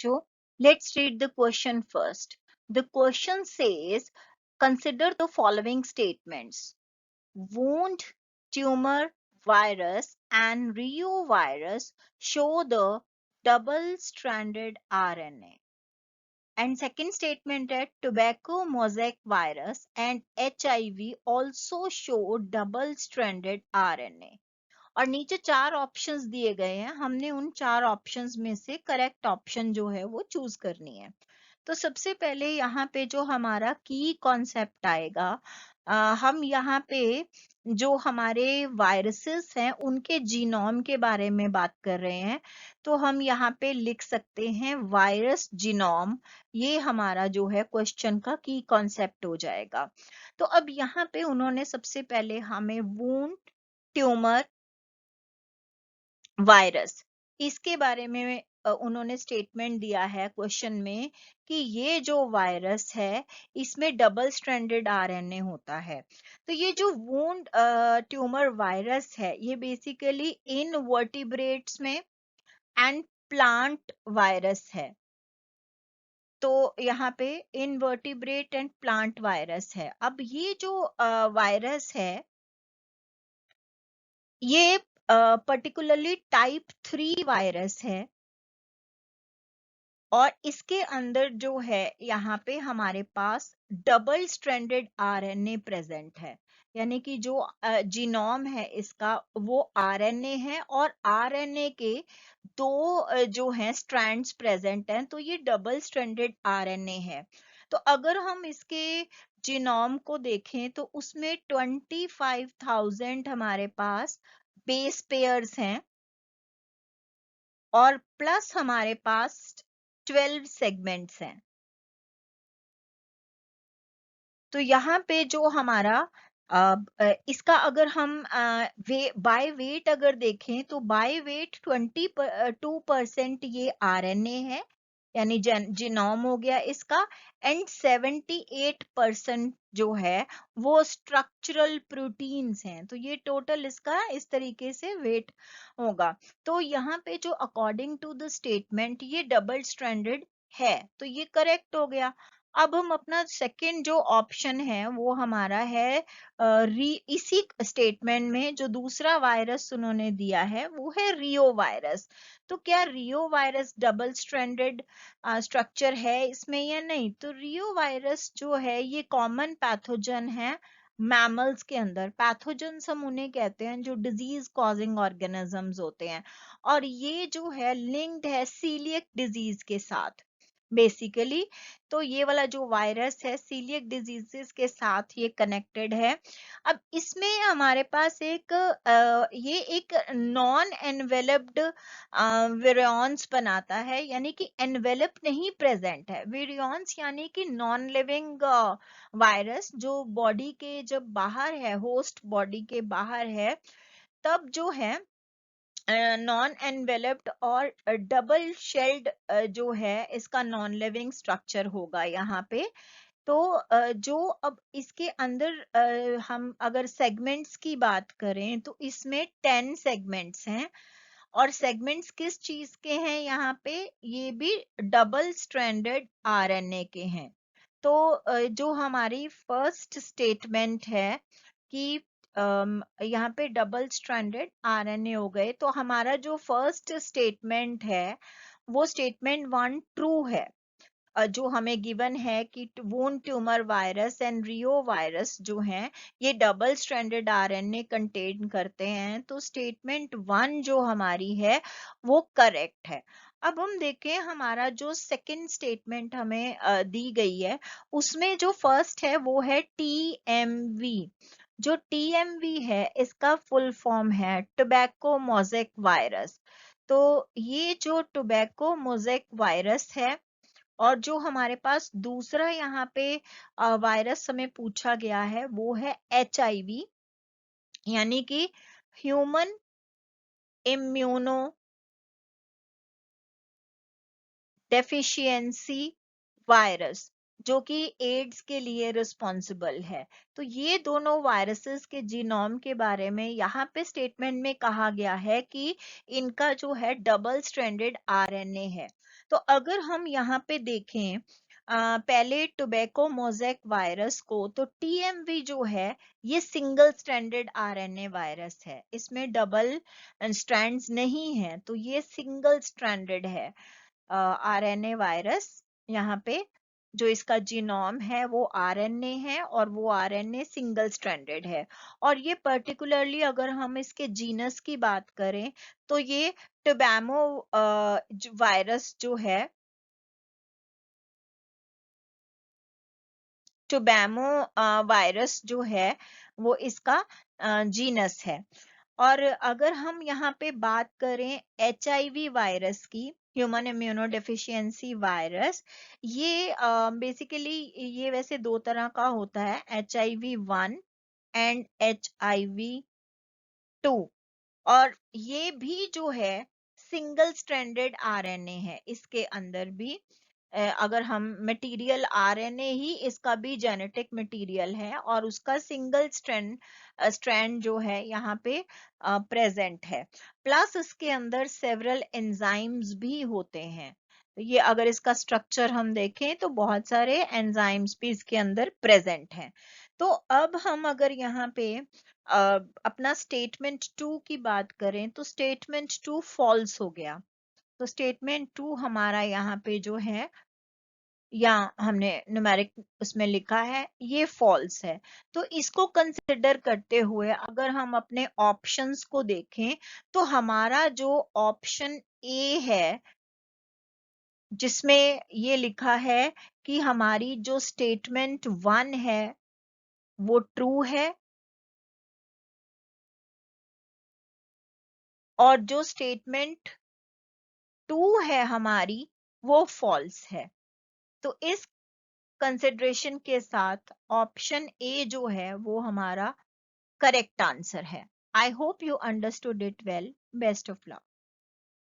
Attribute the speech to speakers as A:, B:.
A: बच्चों, let's read the question first. The question says, consider the following statements. Wound, tumor, virus, and reovirus show the double-stranded RNA. And second statement है tobacco mosaic virus and HIV also show double-stranded RNA. और नीचे 4 options दिए गए हैं, हमने उन 4 options में से करेक्ट ऑप्शन जो है वो चूज करनी है। तो सबसे पहले यहाँ पे जो हमारा की कॉन्सेप्ट आएगा, हम यहाँ पे जो हमारे वायरसेस हैं उनके जीनोम के बारे में बात कर रहे हैं, तो हम यहाँ पे लिख सकते हैं वायरस जीनोम। ये हमारा जो है क्वेश्चन का की कॉन्सेप्ट हो जाएगा। तो अब यहाँ पे उन्होंने सबसे पहले हमें वुंड, ट्यूमर, वायरस, इसके बारे में उन्होंने स्टेटमेंट दिया है क्वेश्चन में कि ये जो वायरस है इसमें डबल स्ट्रैंडेड आरएनए होता है। तो ये जो वुंड ट्यूमर वायरस है ये बेसिकली इनवर्टिब्रेट्स में एंड प्लांट वायरस है। तो यहाँ पे इनवर्टिब्रेट एंड प्लांट वायरस है। अब ये जो वायरस है ये पर्टिकुलरली टाइप 3 वायरस है और इसके अंदर जो है यहाँ पे हमारे पास डबल स्ट्रैंडेड आरएनए प्रेजेंट है, यानी कि जो जीनोम है इसका वो आरएनए है और आरएनए के दो जो हैं स्ट्रैंड्स प्रेजेंट हैं, तो ये डबल स्ट्रैंडेड आरएनए है। तो अगर हम इसके जीनोम को देखें तो उसमें 25,000 हमारे पास बेस पेयर्स हैं और प्लस हमारे पास 12 सेगमेंट्स हैं। तो यहाँ पे जो हमारा इसका अगर हम बाय वेट अगर देखें तो बाय वेट 22% ये आरएनए है, यानी जीनोम हो गया इसका, एंड 78% जो है वो स्ट्रक्चरल प्रोटीन्स हैं। तो ये टोटल इसका इस तरीके से वेट होगा। तो यहाँ पे जो अकॉर्डिंग टू द स्टेटमेंट ये डबल स्ट्रैंडेड है, तो ये करेक्ट हो गया। अब हम अपना सेकंड जो ऑप्शन है वो हमारा है इसी स्टेटमेंट में जो दूसरा वायरस उन्होंने दिया है वो है रियो वायरस। तो क्या रियो वायरस डबल स्ट्रैंडेड स्ट्रक्चर है इसमें या नहीं? तो रियो वायरस जो है ये कॉमन पैथोजन है मैमल्स के अंदर। पैथोजन्स हम उन्हें कहते हैं जो डिजीज कॉजिंग ऑर्गेनिजम्स होते हैं, और ये जो है लिंक्ड है सीलियक डिजीज के साथ बेसिकली। तो ये वाला जो वायरस है सीलियक डिजीजेस के साथ ये कनेक्टेड है। अब इसमें हमारे पास ये एक नॉन एनवेलप्ड विरियॉन्स बनाता है, यानी कि एनवेलप नहीं प्रेजेंट है। विरियॉन्स यानी कि नॉन लिविंग वायरस जो बॉडी के जब बाहर है, होस्ट बॉडी के बाहर है, तब जो है नॉन एनवेलप्ड और डबल शेल्ड जो है इसका नॉन लिविंग स्ट्रक्चर होगा यहाँ पे। तो जो अब इसके अंदर हम अगर सेगमेंट्स की बात करें तो इसमें 10 सेगमेंट्स हैं, और सेगमेंट्स किस चीज के हैं यहाँ पे? ये भी डबल स्ट्रैंडेड आरएनए के हैं। तो जो हमारी फर्स्ट स्टेटमेंट है कि यहाँ पे डबल स्ट्रैंडेड आरएनए हो गए, तो हमारा जो फर्स्ट स्टेटमेंट है वो स्टेटमेंट 1 ट्रू है। जो हमें गिवन है कि wound tumour virus and Rio virus जो हैं ये डबल स्ट्रैंडेड आरएनए कंटेन करते हैं, तो स्टेटमेंट 1 जो हमारी है वो करेक्ट है। अब हम देखें हमारा जो सेकंड स्टेटमेंट हमें दी गई है उसमें जो फर्स्ट है वो है टीएमवी। जो टीएमवी है इसका फुल फॉर्म है टोबैको मोज़ेक वायरस। तो ये जो टोबैको मोज़ेक वायरस है, और जो हमारे पास दूसरा यहाँ पे वायरस हमें पूछा गया है वो है HIV, यानी कि ह्यूमन इम्यूनो डेफिशिएंसी वायरस, जो कि एड्स के लिए रिस्पॉन्सिबल है। तो ये दोनों वायरसेस के जीनोम के बारे में यहाँ पे स्टेटमेंट में कहा गया है कि इनका जो है डबल स्ट्रैंडेड आरएनए है। तो अगर हम यहाँ पे देखें पहले टोबैको मोज़ेक वायरस को, तो टीएमवी जो है ये सिंगल स्ट्रैंडेड आरएनए वायरस है, इसमें डबल स्ट्रैंड्स नहीं है, तो ये सिंगल स्ट्रैंडेड है आरएनए वायरस। यहाँ पे जो इसका जीनोम है वो आरएनए है और वो आरएनए सिंगल स्ट्रैंडेड है। और ये पर्टिकुलरली अगर हम इसके जीनस की बात करें तो ये टोबैमो वायरस जो है, टोबैमो वायरस जो है वो इसका जीनस है। और अगर हम यहाँ पे बात करें एचआईवी वायरस की, ह्यूमन इम्यूनो डेफिशिएंसी वायरस, ये बेसिकली ये वैसे दो तरह का होता है, HIV-1 एंड HIV-2। और ये भी जो है सिंगल स्ट्रैंडेड आरएनए है, इसके अंदर भी अगर हम मटेरियल आरएनए ही इसका भी जेनेटिक मटेरियल है और उसका सिंगल स्ट्रैंड जो है यहाँ पे प्रेजेंट है, प्लस इसके अंदर सेवरल एंजाइम्स भी होते हैं। तो ये अगर इसका स्ट्रक्चर हम देखें तो बहुत सारे एंजाइम्स भी इसके अंदर प्रेजेंट हैं। तो अब हम अगर यहाँ पे अपना स्टेटमेंट 2 की बात करें तो स्टेटमेंट 2 फॉल्स हो गया। तो स्टेटमेंट 2 हमारा यहाँ पे जो है, या हमने न्यूमेरिक उसमें लिखा है, ये फॉल्स है। तो इसको कंसिडर करते हुए अगर हम अपने ऑप्शंस को देखें तो हमारा जो ऑप्शन ए है, जिसमें ये लिखा है कि हमारी जो स्टेटमेंट 1 है वो ट्रू है और जो स्टेटमेंट 2 है हमारी वो फॉल्स है। तो इस कंसिडरेशन के साथ ऑप्शन ए जो है वो हमारा करेक्ट आंसर है। I hope you understood it well. Best of luck.